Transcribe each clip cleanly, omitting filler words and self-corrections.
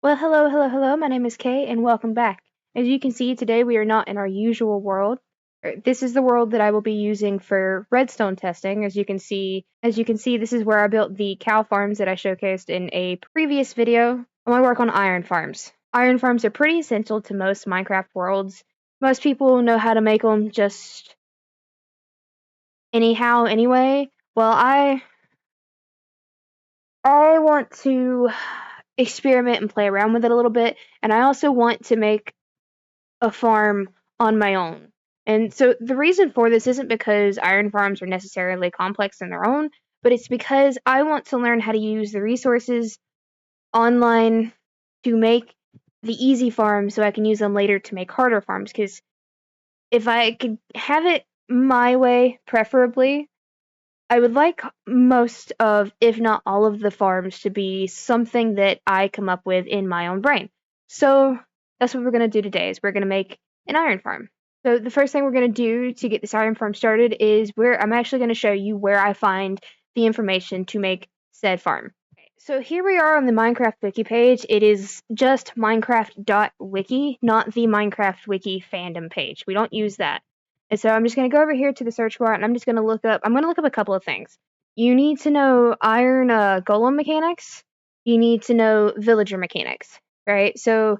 Well, hello, hello, hello. My name is Kay, and welcome back. As you can see, today we are not in our usual world. This is the world that I will be using for redstone testing. As you can see, this is where I built the cow farms that I showcased in a previous video. I want to work on iron farms. Iron farms are pretty essential to most Minecraft worlds. Most people know how to make them just anyhow, anyway. Well, I want to experiment and play around with it a little bit, and I also want to make a farm on my own. And so the reason for this isn't because iron farms are necessarily complex in their own, but it's because I want to learn how to use the resources online to make the easy farms so I can use them later to make harder farms. Because if I could have it my way, preferably, I would like most of, if not all of the farms to be something that I come up with in my own brain. So that's what we're going to do today is we're going to make an iron farm. So the first thing we're going to do to get this iron farm started is where I'm actually going to show you where I find the information to make said farm. So here we are on the Minecraft wiki page. It is just minecraft.wiki, not the Minecraft wiki fandom page. We don't use that. And so I'm just going to go over here to the search bar and I'm going to look up a couple of things. You need to know iron golem mechanics. You need to know villager mechanics, right? So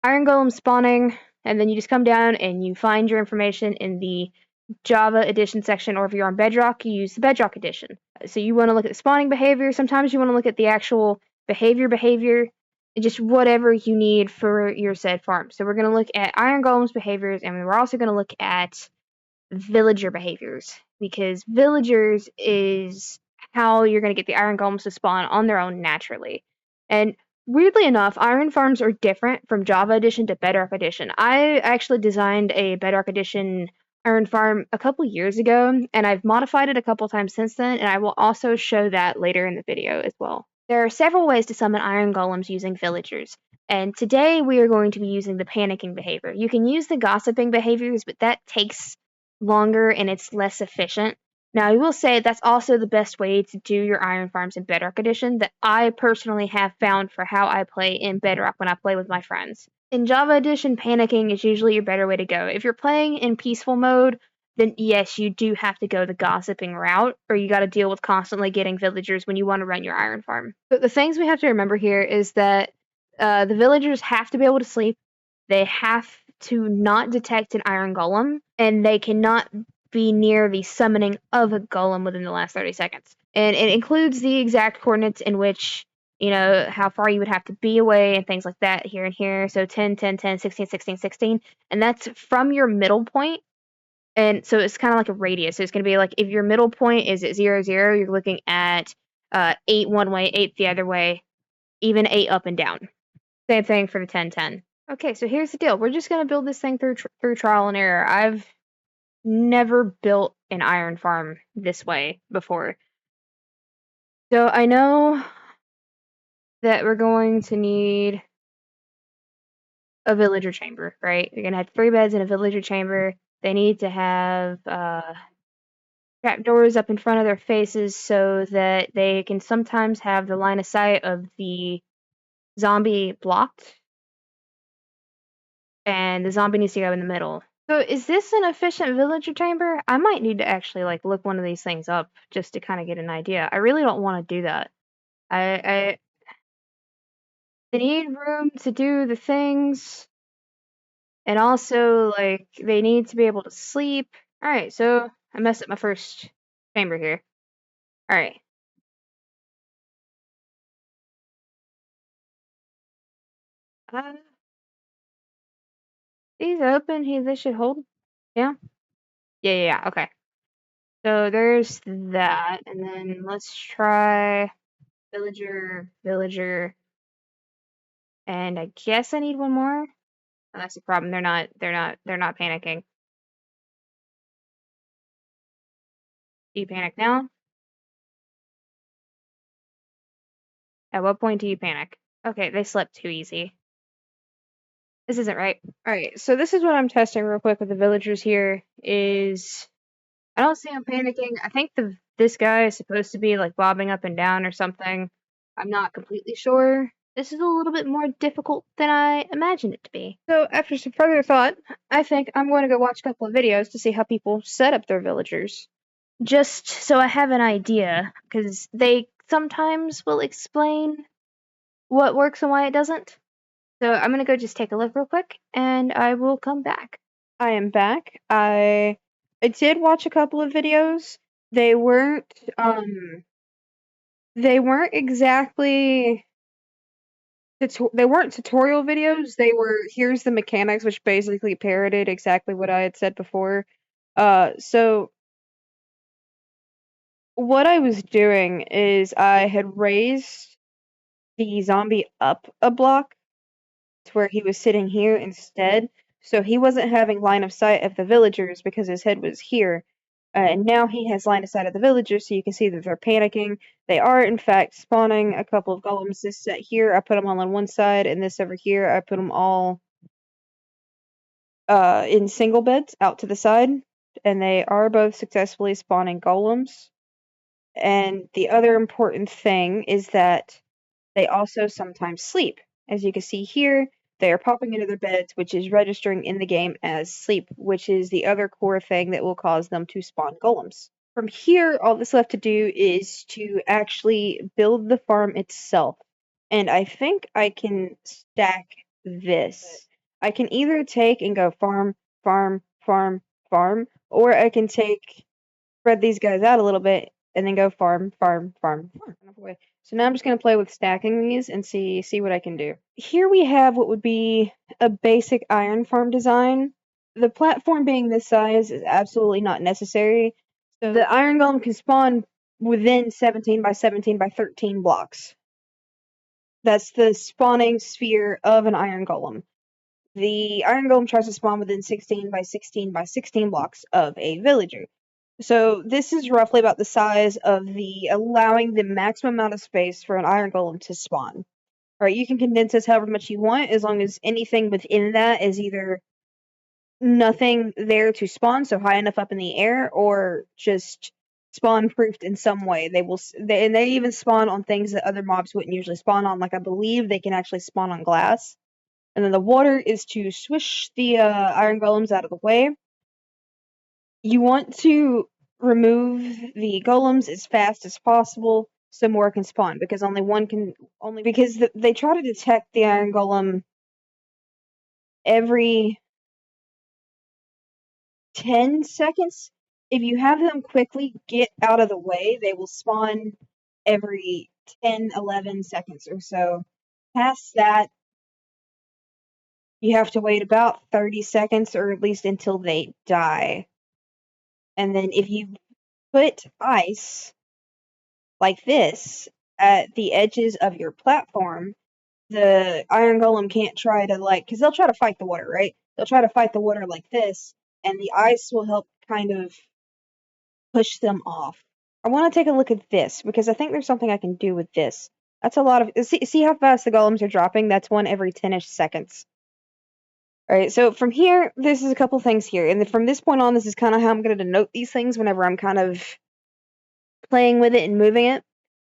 iron golem spawning, and then you just come down and you find your information in the Java edition section, or if you're on Bedrock, you use the Bedrock edition. So you want to look at the spawning behavior. Sometimes you want to look at the actual behavior, and just whatever you need for your said farm. So we're going to look at iron golems behaviors, and we're also going to look at villager behaviors, because villagers is how you're going to get the iron golems to spawn on their own naturally. And weirdly enough, iron farms are different from Java Edition to Bedrock Edition. I actually designed a Bedrock Edition iron farm a couple years ago, and I've modified it a couple times since then, and I will also show that later in the video as well. There are several ways to summon iron golems using villagers, and today we are going to be using the panicking behavior. You can use the gossiping behaviors, but that takes longer and it's less efficient. Now, I will say that's also the best way to do your iron farms in Bedrock Edition that I personally have found for how I play in Bedrock when I play with my friends. In Java Edition, panicking is usually your better way to go. If you're playing in peaceful mode, then yes, you do have to go the gossiping route, or you got to deal with constantly getting villagers when you want to run your iron farm. But the things we have to remember here is that the villagers have to be able to sleep. They have to not detect an iron golem, and they cannot be near the summoning of a golem within the last 30 seconds. And it includes the exact coordinates in which, how far you would have to be away and things like that here and here. So 10, 10, 10, 16, 16, 16. And that's from your middle point. And so it's kind of like a radius. So it's going to be like if your middle point is at 0, 0, you're looking at 8 one way, 8 the other way, even 8 up and down. Same thing for the 10, 10. Okay, so here's the deal. We're just gonna build this thing through trial and error. I've never built an iron farm this way before. So I know that we're going to need a villager chamber, right? You're gonna have 3 beds in a villager chamber. They need to have trapdoors up in front of their faces so that they can sometimes have the line of sight of the zombie blocked, and the zombie needs to go in the middle. So is this an efficient villager chamber? I might need to actually look one of these things up just to kind of get an idea. I really don't want to do that. I they need room to do the things, and also they need to be able to sleep. All right, so I messed up my first chamber here. All right. Uh, these open. They should hold. Yeah. Yeah. Okay. So there's that, and then let's try villager, and I guess I need one more. And that's the problem. They're not panicking. Do you panic now? At what point do you panic? Okay, they slept too easy. This isn't right. Alright, so this is what I'm testing real quick with the villagers here is I don't see them panicking. I think this guy is supposed to be bobbing up and down or something. I'm not completely sure. this is a little bit more difficult than I imagined it to be. So, after some further thought, I think I'm going to go watch a couple of videos to see how people set up their villagers. Just so I have an idea, because they sometimes will explain what works and why it doesn't. So, I'm going to go just take a look real quick, and I will come back. I am back. I did watch a couple of videos. They weren't exactly they weren't tutorial videos. They were here's the mechanics, which basically parroted exactly what I had said before. So what I was doing is I had raised the zombie up a block to where he was sitting here instead, so he wasn't having line of sight of the villagers because his head was here. And now he has line of sight of the villagers, so you can see that they're panicking. They are, in fact, spawning a couple of golems. This set here, I put them all on one side, and this over here, I put them all in single beds out to the side, and they are both successfully spawning golems. And the other important thing is that they also sometimes sleep. As you can see here, they are popping into their beds, which is registering in the game as sleep, which is the other core thing that will cause them to spawn golems. From here, all that's left to do is to actually build the farm itself. And I think I can stack this. I can either take and go farm, farm, farm, farm, or I can spread these guys out a little bit and then go farm, farm, farm, farm. So now I'm just going to play with stacking these and see what I can do. Here we have what would be a basic iron farm design. The platform being this size is absolutely not necessary. So the iron golem can spawn within 17 by 17 by 13 blocks. That's the spawning sphere of an iron golem. The iron golem tries to spawn within 16 by 16 by 16 blocks of a villager. So this is roughly about the size of allowing the maximum amount of space for an iron golem to spawn. Alright, you can condense this however much you want, as long as anything within that is either nothing there to spawn, so high enough up in the air, or just spawn proofed in some way. And they even spawn on things that other mobs wouldn't usually spawn on. Like I believe they can actually spawn on glass. And then the water is to swish the iron golems out of the way. You want to remove the golems as fast as possible so more can spawn, because they try to detect the iron golem every 10 seconds. If you have them quickly get out of the way, they will spawn every 10, 11 seconds or so. Past that, you have to wait about 30 seconds, or at least until they die. And then if you put ice like this at the edges of your platform, the iron golem can't try to because they'll try to fight the water, right? They'll try to fight the water like this, and the ice will help kind of push them off. I want to take a look at this because I think there's something I can do with this. That's a lot of see how fast the golems are dropping. That's one every 10ish seconds. All right, so from here, this is a couple things here, and from this point on, this is kind of how I'm going to denote these things whenever I'm kind of playing with it and moving it.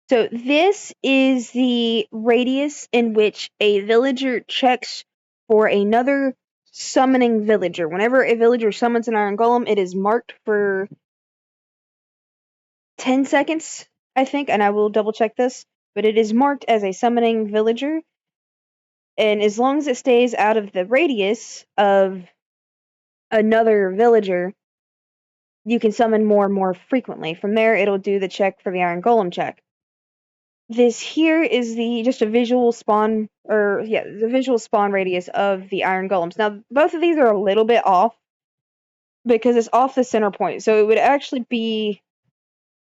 So this is the radius in which a villager checks for another summoning villager. Whenever a villager summons an iron golem, it is marked for 10 seconds, I think, and I will double check this, but it is marked as a summoning villager, and as long as it stays out of the radius of another villager, you can summon more and more frequently. From there, it'll do the check for the iron golem check. This here is just a visual spawn, the visual spawn radius of the iron golems. Now, both of these are a little bit off because it's off the center point. So it would actually be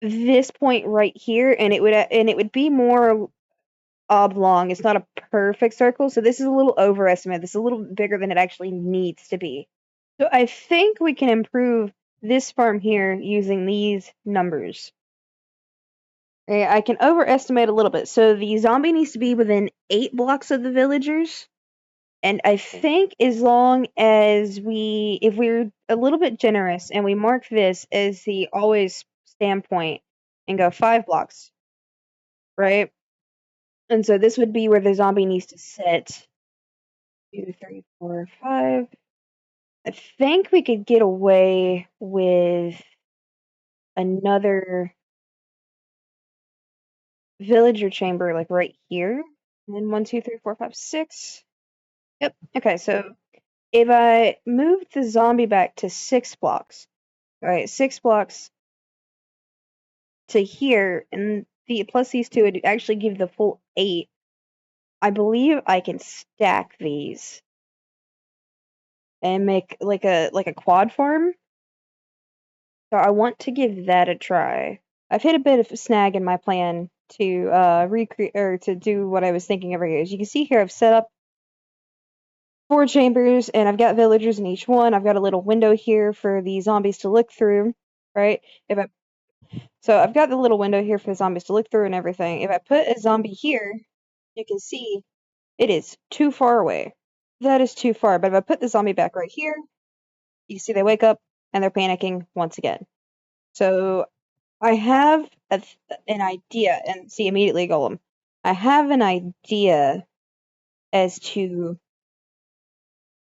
this point right here, and it would be more oblong. It's not a perfect circle, so this is a little overestimated. This is a little bigger than it actually needs to be. So I think we can improve this farm here using these numbers. I can overestimate a little bit. So the zombie needs to be within 8 blocks of the villagers. And I think as long as if we're a little bit generous and we mark this as the always standpoint and go 5 blocks, right? And so this would be where the zombie needs to sit. 2, 3, 4, 5. I think we could get away with another villager chamber like right here. And then 1, 2, 3, 4, 5, 6. Yep. Okay, so if I move the zombie back to 6 blocks, right, 6 blocks to here, and the plus these two would actually give the full 8. I believe I can stack these and make like a quad farm. So I want to give that a try. I've hit a bit of a snag in my plan to recreate or to do what I was thinking over here. As you can see here, I've set up 4 chambers and I've got villagers in each one. I've got a little window here for the zombies to look through, right? If I So I've got the little window here for the zombies to look through and everything. If I put a zombie here, you can see it is too far away. That is too far. But if I put the zombie back right here, you see they wake up and they're panicking once again. So I have an idea, and see immediately golem. I have an idea as to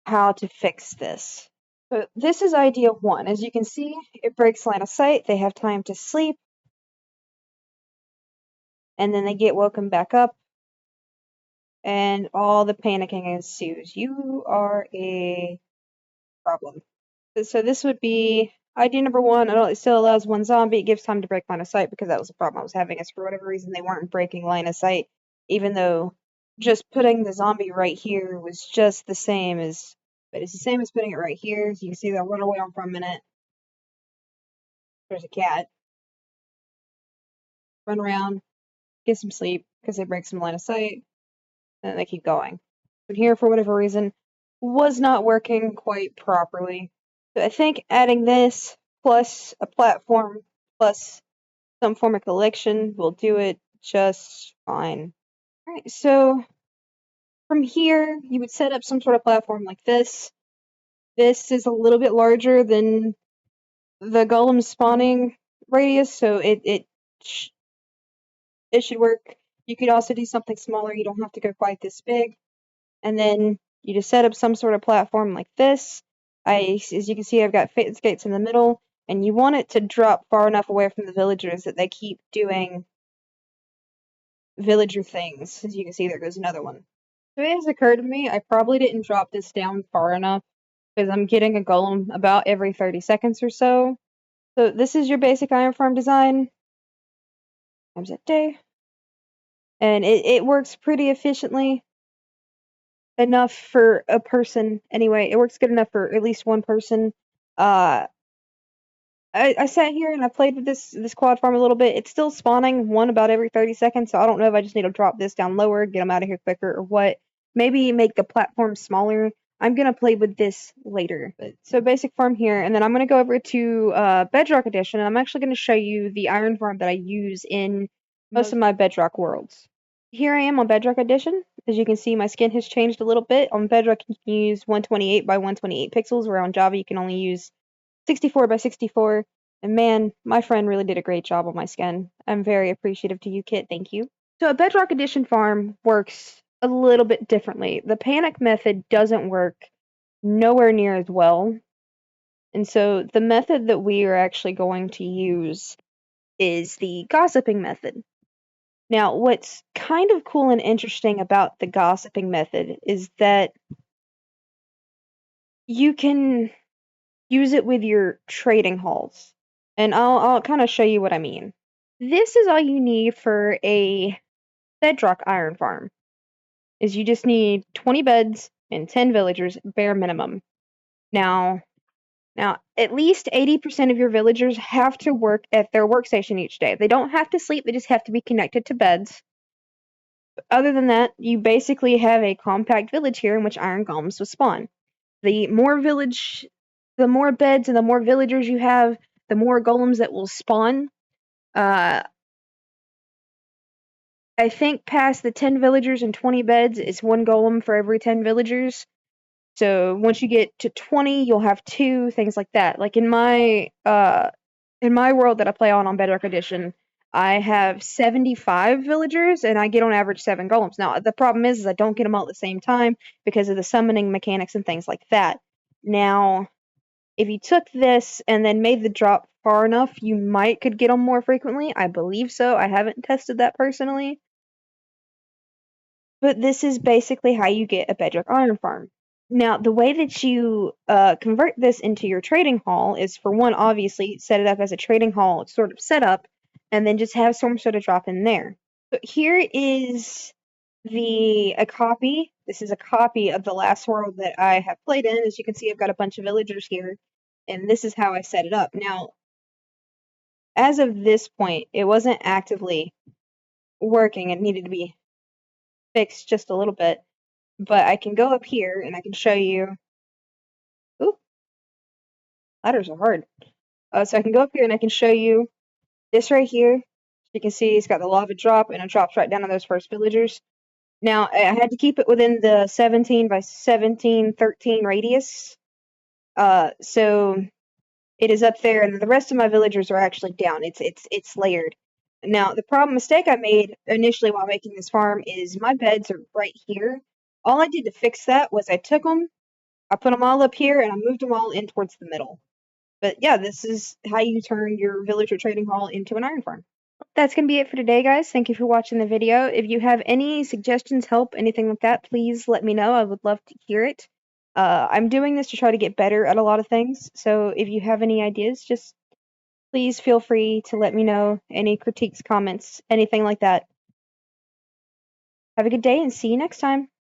how to fix this. So this is idea 1. As you can see, it breaks line of sight. They have time to sleep, and then they get woken back up, and all the panicking ensues. You are a problem. So this would be idea number 1. It still allows 1 zombie. It gives time to break line of sight because that was the problem I was having. Is for whatever reason they weren't breaking line of sight, even though just putting the zombie right here was just the same as. But it's the same as putting it right here. So you can see they'll run away on for a minute. There's a cat. Run around, get some sleep because they break some line of sight, and then they keep going. But here, for whatever reason, was not working quite properly. So I think adding this plus a platform plus some form of collection will do it just fine. Alright, so from here, you would set up some sort of platform like this. This is a little bit larger than the golem spawning radius, so it should work. You could also do something smaller. You don't have to go quite this big. And then you just set up some sort of platform like this. As you can see, I've got gates in the middle, and you want it to drop far enough away from the villagers that they keep doing villager things. As you can see, there goes another one. So it has occurred to me, I probably didn't drop this down far enough because I'm getting a golem about every 30 seconds or so. So this is your basic iron farm design. Times that day. And it works pretty efficiently enough for a person. Anyway, it works good enough for at least one person. Uh, I sat here and I played with this quad farm a little bit. It's still spawning one about every 30 seconds, so I don't know if I just need to drop this down lower, get them out of here quicker, or what. Maybe make the platform smaller. I'm gonna play with this later. So basic farm here, and then I'm gonna go over to Bedrock Edition, and I'm actually gonna show you the iron farm that I use in most of my Bedrock worlds. Here I am on Bedrock Edition. As you can see, my skin has changed a little bit. On Bedrock, you can use 128 by 128 pixels, where on Java you can only use 64 by 64. And man, my friend really did a great job on my skin. I'm very appreciative to you, Kit. Thank you. So a Bedrock Edition farm works a little bit differently. The panic method doesn't work nowhere near as well. And so the method that we are actually going to use is the gossiping method. Now, what's kind of cool and interesting about the gossiping method is that you can use it with your trading halls. And I'll kind of show you what I mean. This is all you need for a bedrock iron farm. Is you just need 20 beds and 10 villagers, bare minimum. Now, at least 80% of your villagers have to work at their workstation each day. They don't have to sleep, they just have to be connected to beds. Other than that, you basically have a compact village here in which iron golems will spawn. The more beds and the more villagers you have, the more golems that will spawn. I think past the 10 villagers and 20 beds, it's 1 golem for every 10 villagers. So once you get to 20, you'll have 2, things like that. Like in my world that I play on Bedrock Edition, I have 75 villagers, and I get on average 7 golems. Now, the problem is I don't get them all at the same time because of the summoning mechanics and things like that. Now, if you took this and then made the drop far enough, you might could get them more frequently. I believe so. I haven't tested that personally. But this is basically how you get a bedrock iron farm. Now, the way that you convert this into your trading hall is, for one, obviously set it up as a trading hall sort of setup, and then just have some sort of drop in there. So here is a copy. This is a copy of the last world that I have played in. As you can see, I've got a bunch of villagers here, and this is how I set it up. Now, as of this point, it wasn't actively working. It needed to be fixed just a little bit. But I can go up here and I can show you. Ooh, ladders are hard. So I can go up here and I can show you this right here. You can see it's got the lava drop and it drops right down on those first villagers. Now, I had to keep it within the 17 by 17, 13 radius. So it is up there, and the rest of my villagers are actually down. It's layered. Now, the mistake I made initially while making this farm is my beds are right here. All I did to fix that was I took them, I put them all up here, and I moved them all in towards the middle. But yeah, this is how you turn your villager trading hall into an iron farm. That's going to be it for today, guys. Thank you for watching the video. If you have any suggestions, help, anything like that, please let me know. I would love to hear it. I'm doing this to try to get better at a lot of things, so if you have any ideas, just please feel free to let me know. Any critiques, comments, anything like that. Have a good day and see you next time.